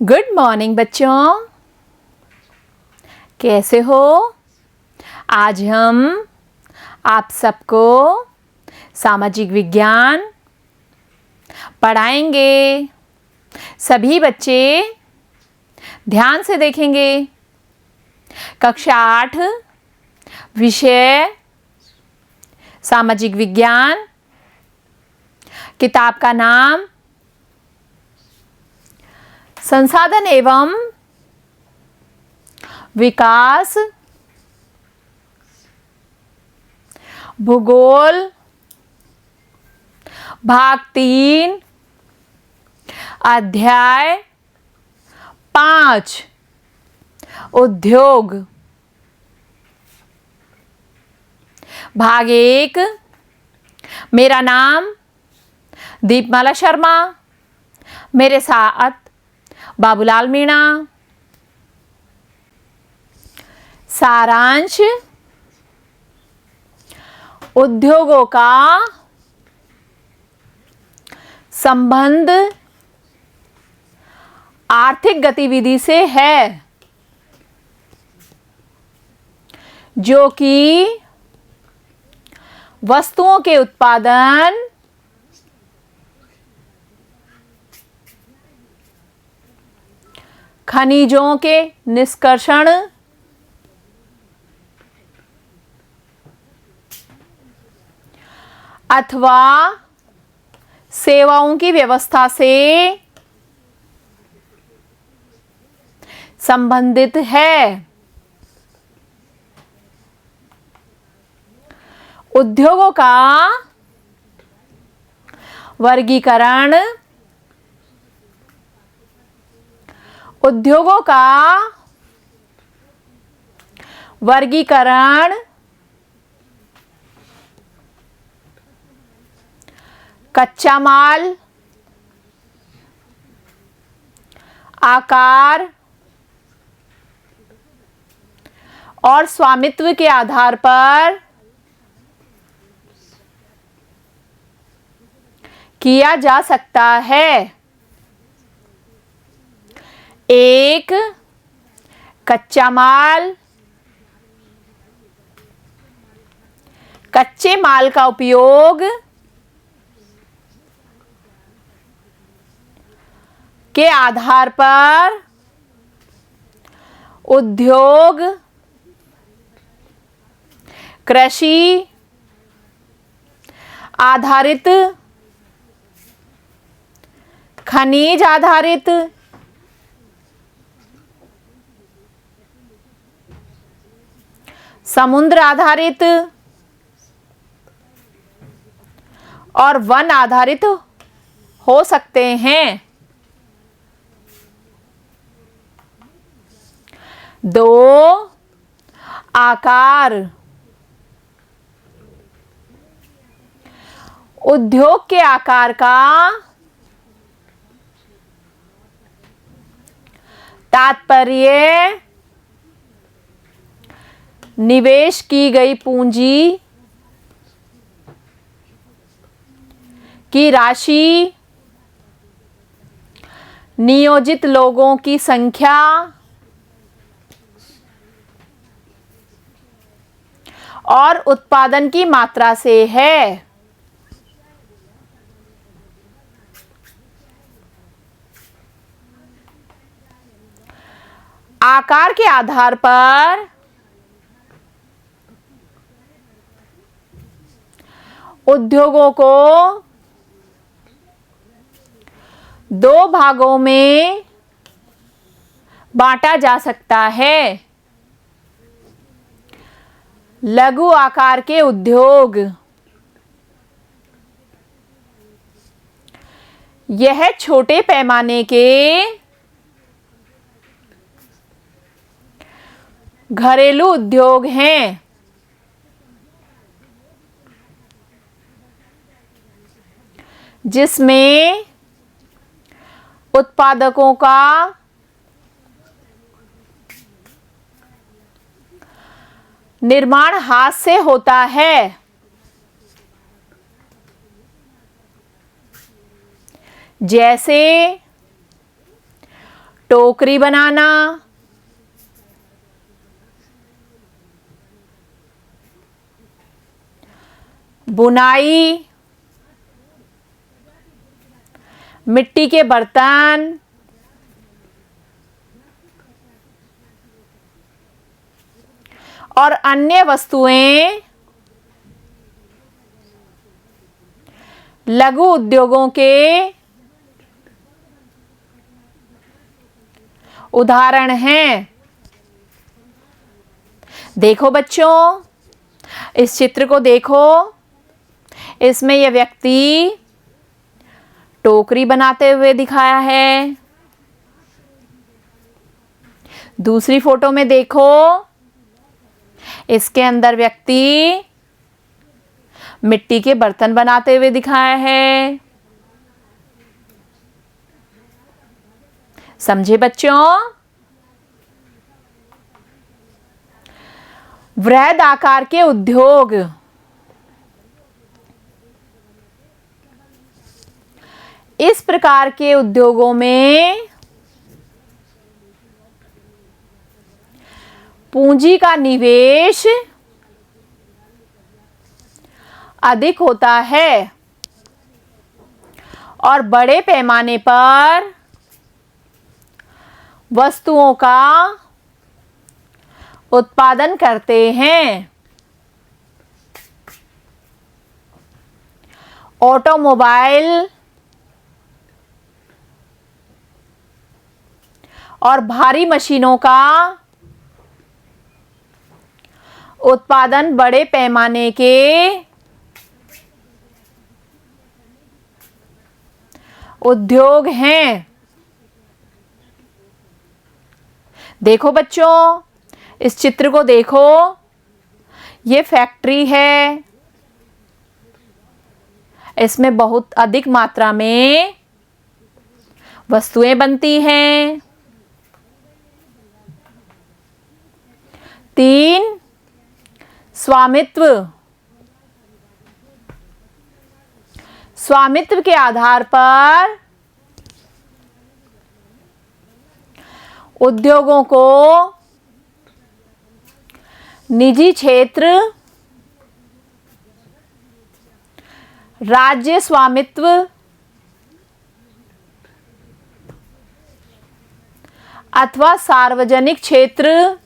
Good morning बच्चों, कैसे हो? आज हम आप सबको सामाजिक विज्ञान पढ़ाएंगे। सभी बच्चे ध्यान से देखेंगे। कक्षा 8 विषय सामाजिक विज्ञान। किताब का नाम संसाधन एवं विकास, भूगोल, भाग 3, अध्याय 5, उद्योग। भाग 1। मेरा नाम दीपमाला शर्मा, मेरे साथ बाबूलाल मीणा। सारांश: उद्योगों का संबंध आर्थिक गतिविधि से है, जो कि वस्तुओं के उत्पादन, खनिजों के निष्कर्षण, अथवा सेवाओं की व्यवस्था से संबंधित है। उद्योगों का वर्गीकरण। उद्योगों का वर्गीकरण कच्चा माल, आकार और स्वामित्व के आधार पर किया जा सकता है। 1. कच्चा माल। कच्चे माल का उपयोग के आधार पर उद्योग, कृषि आधारित, खनिज आधारित, समुद्र आधारित और वन आधारित हो सकते हैं। 2. आकार। उद्योग के आकार का तात्पर्य निवेश की गई पूंजी की राशि, नियोजित लोगों की संख्या और उत्पादन की मात्रा से है। आकार के आधार पर उद्योगों को 2 भागों में बांटा जा सकता है। लघु आकार के उद्योग। यह छोटे पैमाने के घरेलू उद्योग हैं, जिसमें उत्पादकों का निर्माण हाथ से होता है। जैसे टोकरी बनाना, बुनाई, मिट्टी के बर्तन, और अन्य वस्तुएं लघु उद्योगों के उदाहरण हैं। देखो बच्चों, इस चित्र को देखो। इसमें यह व्यक्ति टोकरी बनाते हुए दिखाया है। दूसरी फोटो में देखो, इसके अंदर व्यक्ति मिट्टी के बर्तन बनाते हुए दिखाया है। समझे बच्चों? वृहद आकार के उद्योग। इस प्रकार के उद्योगों में पूंजी का निवेश अधिक होता है और बड़े पैमाने पर वस्तुओं का उत्पादन करते हैं। ऑटोमोबाइल और भारी मशीनों का उत्पादन बड़े पैमाने के उद्योग हैं। देखो बच्चों, इस चित्र को देखो। ये फैक्ट्री है। इसमें बहुत अधिक मात्रा में वस्तुएं बनती हैं। 3, स्वामित्व। स्वामित्व के आधार पर उद्योगों को निजी क्षेत्र, राज्य स्वामित्व अथवा सार्वजनिक क्षेत्र,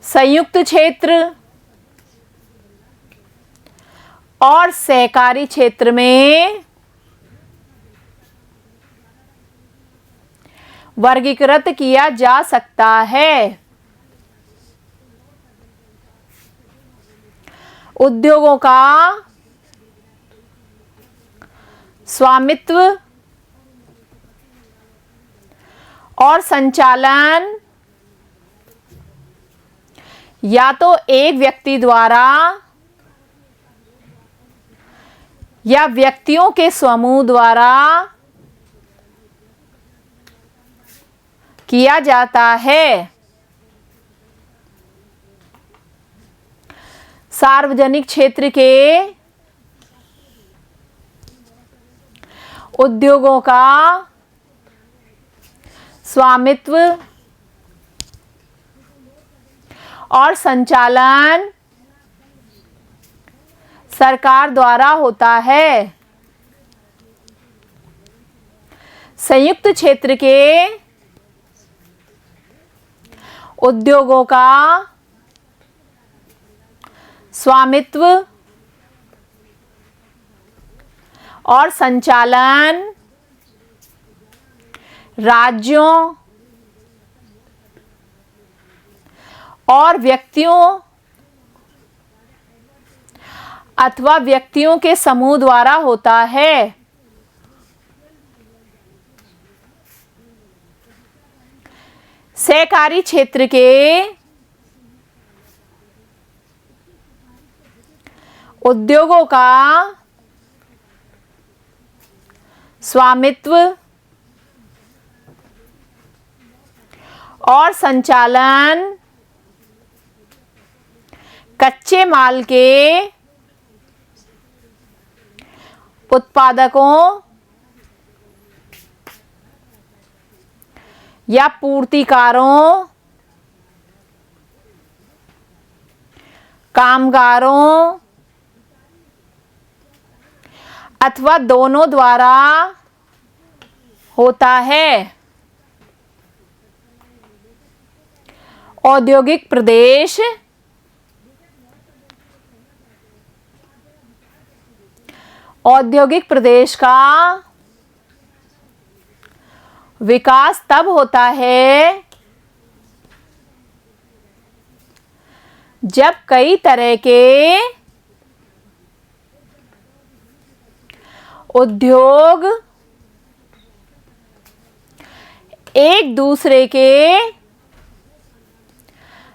संयुक्त क्षेत्र और सहकारी क्षेत्र में वर्गीकृत किया जा सकता है। उद्योगों का स्वामित्व और संचालन या तो एक व्यक्ति द्वारा या व्यक्तियों के समूह द्वारा किया जाता है। सार्वजनिक क्षेत्र के उद्योगों का स्वामित्व और संचालन सरकार द्वारा होता है। संयुक्त क्षेत्र के उद्योगों का स्वामित्व और संचालन राज्यों और व्यक्तियों अथवा व्यक्तियों के समूह द्वारा होता है। सहकारी क्षेत्र के उद्योगों का स्वामित्व और संचालन कच्चे माल के उत्पादकों या पूर्तिकारों, कामगारों अथवा दोनों द्वारा होता है। औद्योगिक प्रदेश औद्योगिक प्रदेश का विकास तब होता है जब कई तरह के उद्योग एक दूसरे के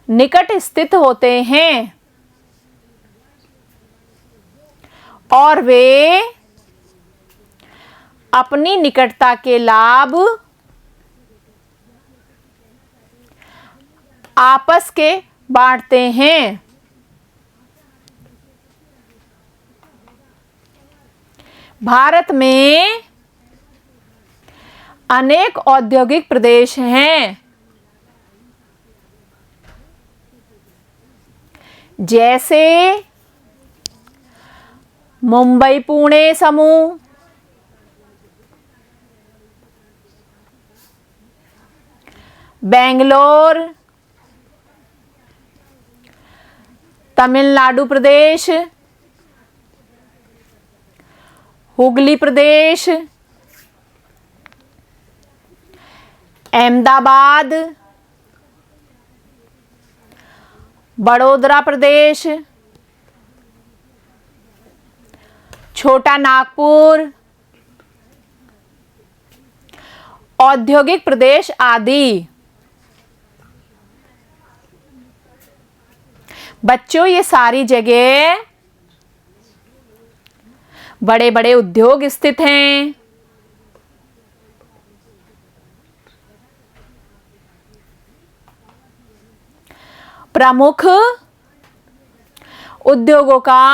निकट स्थित होते हैं और वे अपनी निकटता के लाभ आपस के बांटते हैं। भारत में अनेक औद्योगिक प्रदेश हैं, जैसे मुंबई पुणे समूह, बेंगलोर, तमिलनाडु प्रदेश, हुगली प्रदेश, अहमदाबाद, बड़ौदा प्रदेश, छोटा नागपुर, औद्योगिक प्रदेश आदि। बच्चों, ये सारी जगह बड़े बड़े उद्योग स्थित हैं। प्रमुख उद्योगों का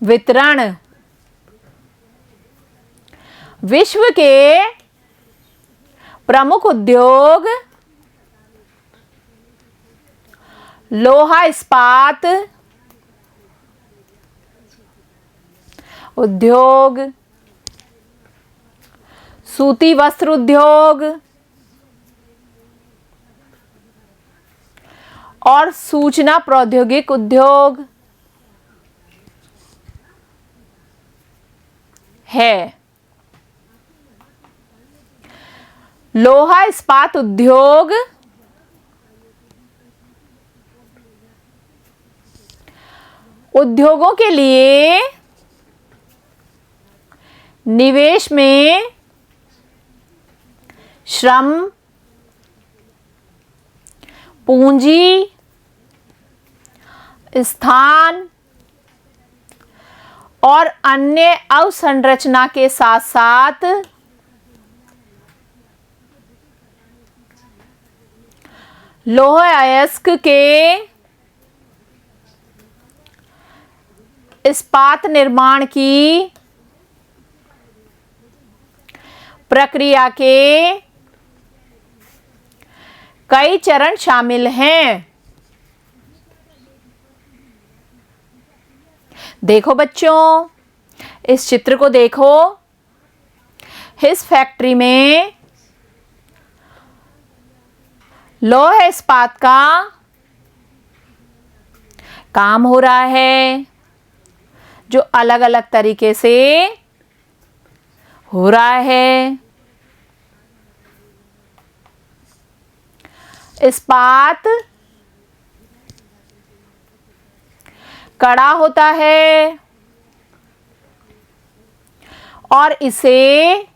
वितरण विश्व के प्रमुख उद्योग लोहा इस्पात उद्योग, सूती वस्त्र उद्योग और सूचना प्रौद्योगिक उद्योग है। लोहा इस्पात उद्योग उद्योगों के लिए निवेश में श्रम, पूंजी, स्थान और अन्य अवसंरचना के साथ साथ लौह अयस्क के इस्पात निर्माण की प्रक्रिया के कई चरण शामिल हैं। देखो बच्चों, इस चित्र को देखो। इस फैक्ट्री में लौह इस्पात का काम हो रहा है, जो अलग अलग तरीके से हो रहा है। इस्पात कड़ा होता है और इसे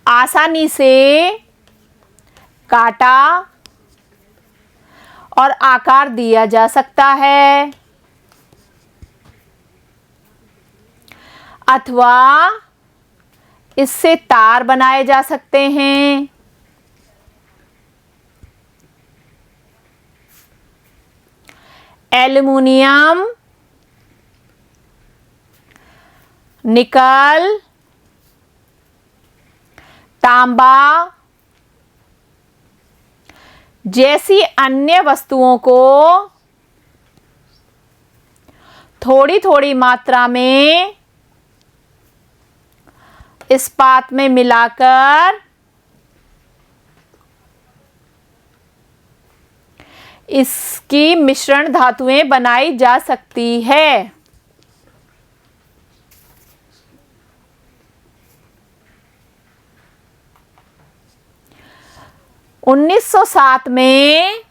आसानी से काटा और आकार दिया जा सकता है, अथवा इससे तार बनाए जा सकते हैं। एल्युमिनियम, निकल, तांबा जैसी अन्य वस्तुओं को थोड़ी थोड़ी मात्रा में इस्पात में मिलाकर इसकी मिश्रण धातुएं बनाई जा सकती है। 1907 में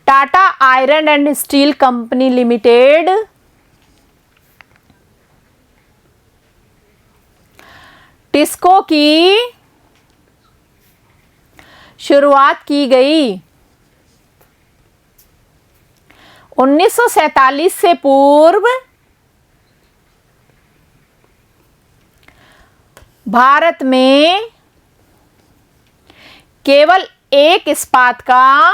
Tata iron and steel company limited TISCO की शुरुआत की गई। 1947 से पूर्व भारत में केवल एक इस्पात का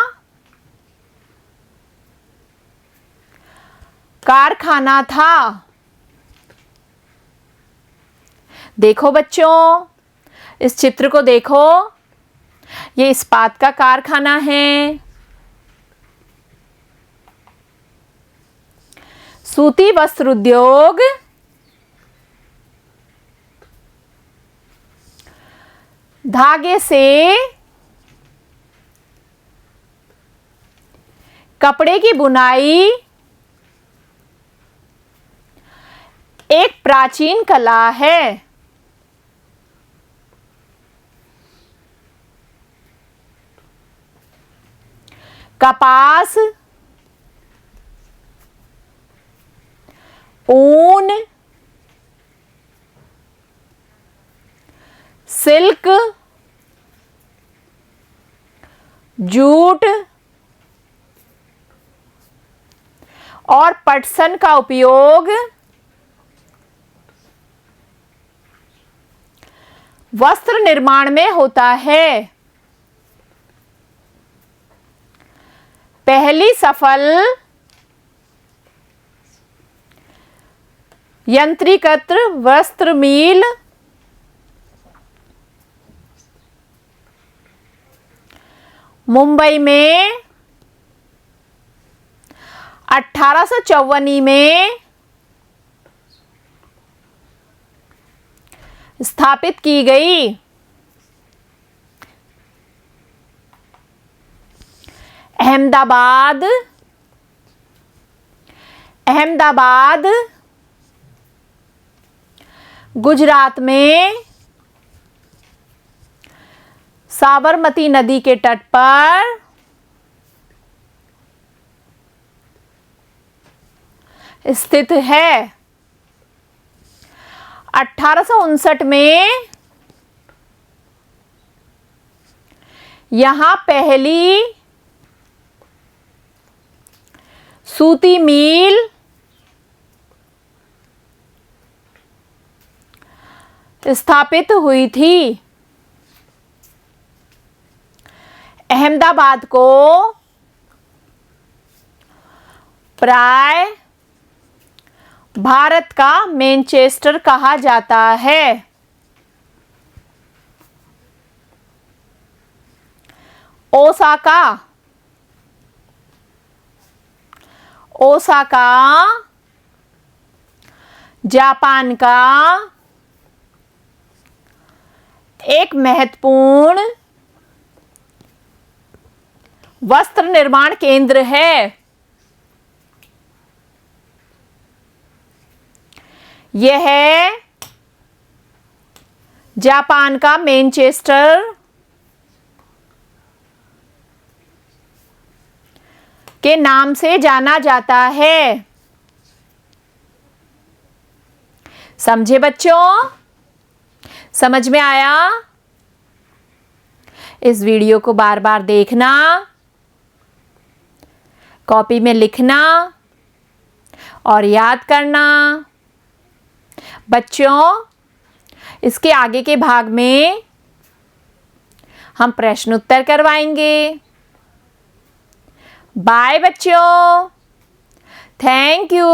कारखाना था। देखो बच्चों, इस चित्र को देखो, ये इस्पात का कारखाना है। सूती वस्त्र उद्योग धागे से कपड़े की बुनाई एक प्राचीन कला है। कपास, ऊन, सिल्क, जूट और पटसन का उपयोग वस्त्र निर्माण में होता है। पहली सफल यंत्रीकृत वस्त्र मिल मुंबई में 1854 में स्थापित की गई। अहमदाबाद गुजरात में साबरमती नदी के तट पर स्थित है। 1859 में यहां पहली सूती मिल स्थापित हुई थी। अहमदाबाद को प्राय भारत का मैनचेस्टर कहा जाता है। ओसाका जापान का एक महत्वपूर्ण वस्त्र निर्माण केंद्र है। यह जापान का मैनचेस्टर के नाम से जाना जाता है। समझे बच्चों? समझ में आया? इस वीडियो को बार बार देखना, कॉपी में लिखना और याद करना। बच्चों, इसके आगे के भाग में हम प्रश्न उत्तर करवाएंगे। बाय बच्चों, थैंक यू।